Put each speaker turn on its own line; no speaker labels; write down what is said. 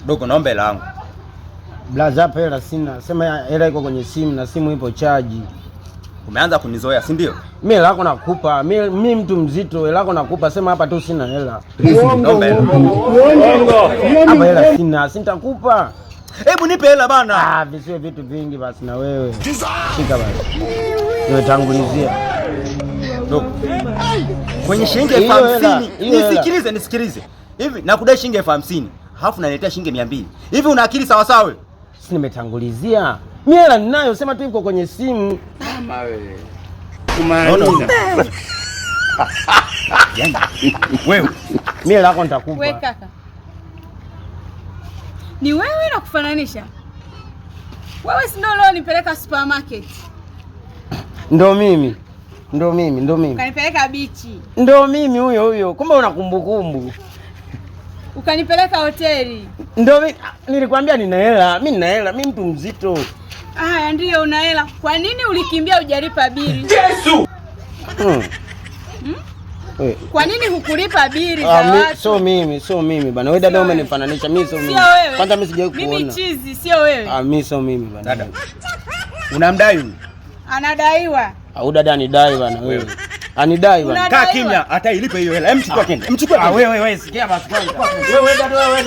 Dogo, naomba hela yangu.
Blaza, hapa hela sina. Sema hela iko kwenye simu na simu ipo chaji.
Umeanza kunizoea, si ndio?
Mimi hela yako nakupa. Mimi mtu mzito, hela yako nakupa. Sema hapa tu sina hela. Hapa hela sina, sitakupa.
Hebu nipe hela bana.
Visiwe vitu vingi basi na wewe. Shika basi. Nimetangulizia.
Dogo. Kwenye shilingi 50,000. Nisikilize. Hivi nakudai shilingi 50,000. Halafu unaniletea shilingi 200. Hivi una akili sawa sawa wewe?
Si nimetangulizia. Mimi hela ninayo, sema tu iko kwenye simu.
Mama wewe. Kumaanisha.
Wewe,
mimi hela yako nitakupa.
Wewe kaka. Ni wewe na kufananisha? Wewe si ndio leo nipeleka supermarket?
Ndo mimi.
Ukanipeleka bichi.
Ndo mimi huyo. Kumbe una kumbukumbu.
Ukanipeleka hoteli.
Ndo mimi nilikwambia nina hela. Mimi mtu mzito.
Ndio una hela. Kwa nini ulikimbia hujalipa bili?
Yesu.
Kwa nini hukulipa bili za watu?
Sio mimi bana. Wewe dada umenifananisha. Mimi sio mimi. Kwanza mimi sijawahi kuona.
Mimi chizi, sio wewe.
Mimi sio mimi bana.
Dada. Unamdai huyu?
Anadaiwa.
Au dada anidai bana wewe. Anidai bana.
Kaa kimya, hata ilipe hiyo hela. Mchukue.
Wewe sikia basi kwanza. Wewe dada wewe.